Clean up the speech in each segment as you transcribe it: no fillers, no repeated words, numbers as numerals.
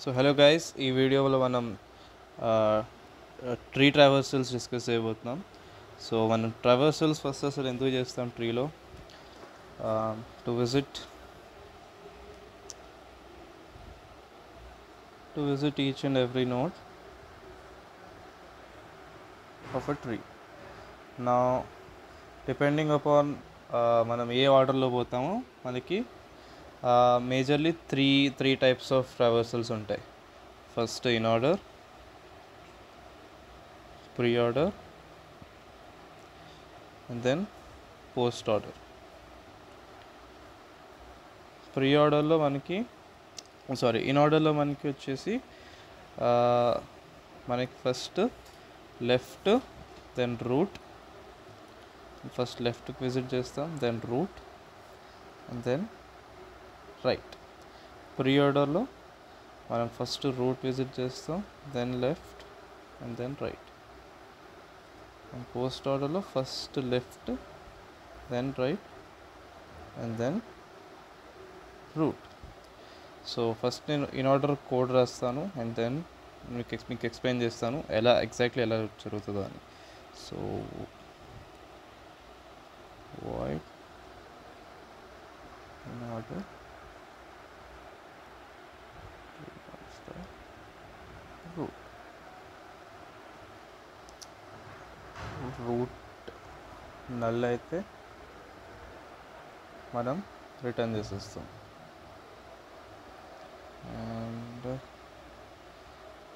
So hello guys, ఈ వీడియోలో మనం ట్రీ ట్రావర్సల్స్ డిస్కస్ చేయబోతున్నాం. సో మనం ట్రావర్సల్స్ ఫస్ట్ అసలు ఎందుకు చేస్తాం ట్రీలో? To visit each and every node of a tree. నా డిపెండింగ్ అపాన్ మనం ఏ ఆర్డర్లో పోతామో మనకి majorly three types of traversals ఉంటాయి. First in order, pre order, and then post order. ప్రీ ఆర్డర్లో మనకి ఇన్ ఆర్డర్లో మనకి వచ్చేసి మనకి first left, then root. First లెఫ్ట్కి విజిట్ చేస్తాం, then root, and then right. Pre ఆర్డర్లో మనం ఫస్ట్ రూట్ విజిట్ చేస్తాం, then left, and then right. And పోస్ట్ ఆర్డర్లో first left, then right, and then root. So first నేను ఇన్ ఆర్డర్ కోడ్ రాస్తాను, and then మీకు ఎక్స్ప్లెయిన్ చేస్తాను ఎగ్జాక్ట్లీ ఎలా జరుగుతుందో అని. So void in order root null అయితే మనం రిటర్న్ చేసేస్తాం. అండ్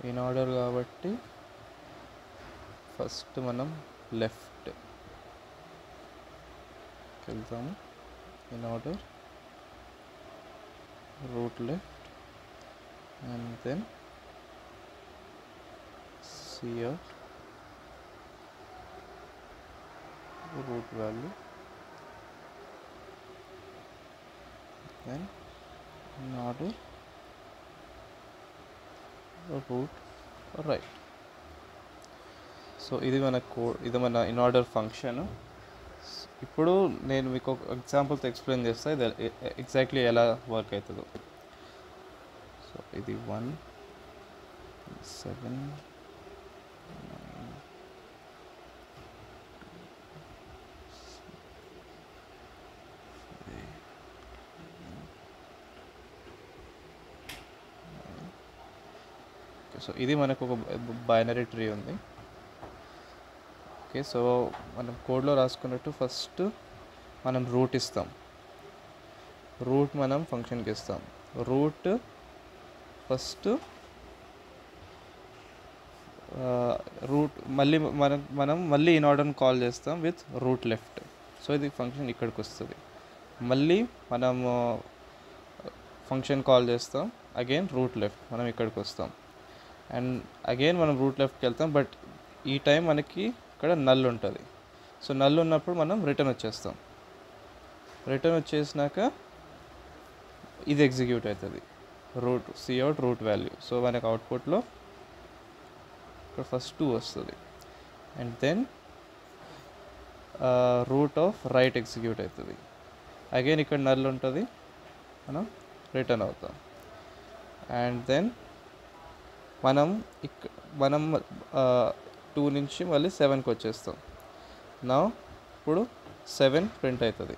ఇన్ ఆర్డర్ కాబట్టి ఫస్ట్ మనం లెఫ్ట్ వెళ్తాము, in order root left, and then సిఆర్ root value, then in order root right. So ఇది మన కోడ్, ఇది మన ఇన్ ఆర్డర్ ఫంక్షన్. ఇప్పుడు నేను మీకు ఒక ఎగ్జాంపుల్తో ఎక్స్ప్లెయిన్ చేస్తాను ఇది ఎగ్జాక్ట్లీ ఎలా వర్క్ అవుతుందో. సో ఇది 1 7 సో ఇది మనకు ఒక బైనరీ ట్రీ ఉంది. ఓకే, సో మనం కోడ్లో రాసుకున్నట్టు ఫస్ట్ మనం రూట్ ఇస్తాం. రూట్ మనం ఫంక్షన్కి ఇస్తాం. రూట్ ఫస్ట్ రూట్ మళ్ళీ మనం మళ్ళీ ఇన్ ఆర్డర్ని కాల్ చేస్తాం విత్ రూట్ లెఫ్ట్. సో ఇది ఫంక్షన్ ఇక్కడికి వస్తుంది. మళ్ళీ మనము ఫంక్షన్ కాల్ చేస్తాం, అగైన్ రూట్ లెఫ్ట్, మనం ఇక్కడికి వస్తాం. అండ్ అగైన్ మనం రూట్ లెఫ్ట్కి వెళ్తాం, బట్ ఈ టైం మనకి ఇక్కడ నల్ ఉంటుంది. సో నల్ ఉన్నప్పుడు మనం రిటర్న్ వచ్చేస్తాం. రిటర్న్ వచ్చేసినాక ఇది ఎగ్జిక్యూట్ అవుతుంది, root cout root value. So మనకి అవుట్పుట్లో ఇక్కడ ఫస్ట్ 2 వస్తుంది, and then root of right execute అవుతుంది. అగైన్ ఇక్కడ నల్ ఉంటుంది, మనం రిటర్న్ అవుతాం. అండ్ దెన్ మనం 2 నుంచి మళ్ళీ 7కి వచ్చేస్తాం. నా ఇప్పుడు 7 ప్రింట్ అవుతుంది.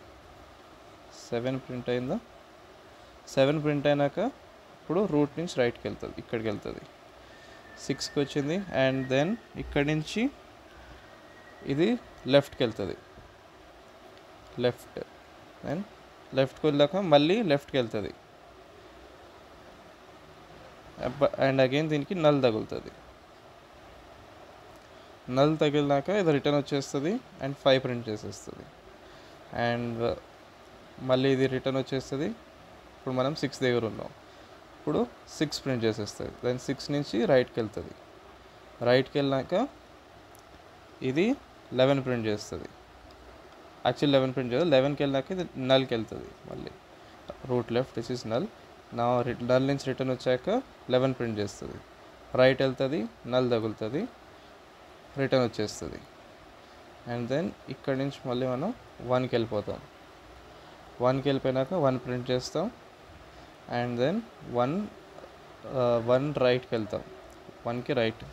7 ప్రింట్ అయిందా? 7 ప్రింట్ అయినాక ఇప్పుడు రూట్ నుంచి రైట్కి వెళ్తుంది, ఇక్కడికి వెళ్తుంది. 6కి వచ్చింది, అండ్ దెన్ ఇక్కడి నుంచి ఇది లెఫ్ట్కి వెళ్తుంది. దెన్ లెఫ్ట్కి వెళ్ళాక మళ్ళీ లెఫ్ట్కి వెళ్తుంది, అండ్ అగైన్ దీనికి నల్ తగులుతుంది. నల్ తగిలినాక ఇది రిటర్న్ వచ్చేస్తుంది, అండ్ 5 ప్రింట్ చేసేస్తుంది. అండ్ మళ్ళీ ఇది రిటర్న్ వచ్చేస్తుంది. ఇప్పుడు మనం 6 దగ్గర ఉన్నాం, ఇప్పుడు 6 ప్రింట్ చేసేస్తుంది. దెన్ 6 నుంచి రైట్కి వెళ్తుంది. రైట్కి వెళ్ళాక ఇది 11 ప్రింట్ చేస్తుంది. యాక్చువల్లీ 11 ప్రింట్ చేస్తుంది. 11కి వెళ్ళాక ఇది నల్కి వెళ్తుంది. మళ్ళీ root left, this is null. నా నల్ నుంచి రిటర్న్ వచ్చాక 11 ప్రింట్ చేస్తుంది. రైట్ వెళ్తుంది, నల్ తగులుతుంది, రిటర్న్ వచ్చేస్తుంది. అండ్ దెన్ ఇక్కడి నుంచి మళ్ళీ మనం 1కి వెళ్ళిపోతాం. 1కి వెళ్ళిపోయినాక 1 ప్రింట్ చేస్తాం, అండ్ దెన్ 1 1 రైట్కి వెళ్తాం, 1కి రైట్,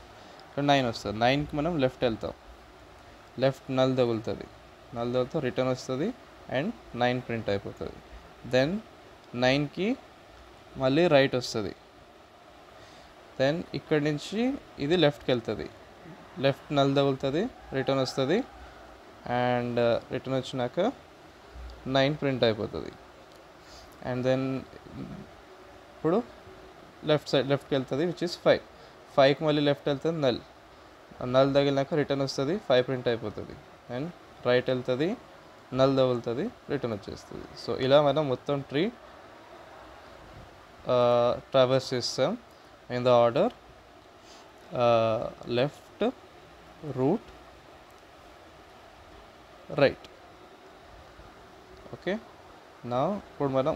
ఇక్కడ 9 వస్తుంది, 9కి మనం లెఫ్ట్ వెళ్తాం, లెఫ్ట్ నల్ తగులుతుంది, నల్ తగిలితే రిటర్న్ వస్తుంది అండ్ 9 ప్రింట్ అయిపోతుంది. దెన్ 9కి మళ్ళీ రైట్ వస్తుంది, దెన్ ఇక్కడి నుంచి ఇది లెఫ్ట్కి వెళ్తుంది, లెఫ్ట్ నల్ తగులుతుంది, రిటర్న్ వస్తుంది అండ్ రిటర్న్ వచ్చినాక 9 ప్రింట్ అయిపోతుంది. అండ్ దెన్ ఇప్పుడు లెఫ్ట్కి వెళ్తుంది విచ్ ఇస్ 5, 5కి మళ్ళీ లెఫ్ట్ వెళ్తుంది, నల్ తగిలినాక రిటర్న్ వస్తుంది, 5 ప్రింట్ అయిపోతుంది. అండ్ రైట్ వెళ్తుంది, నల్ తగులుతుంది, రిటర్న్ వచ్చేస్తుంది. సో ఇలా మనం మొత్తం ట్రీ ట్రావర్స్ చేస్తాం in the order left, root, right. Okay, నా ఇప్పుడు మనం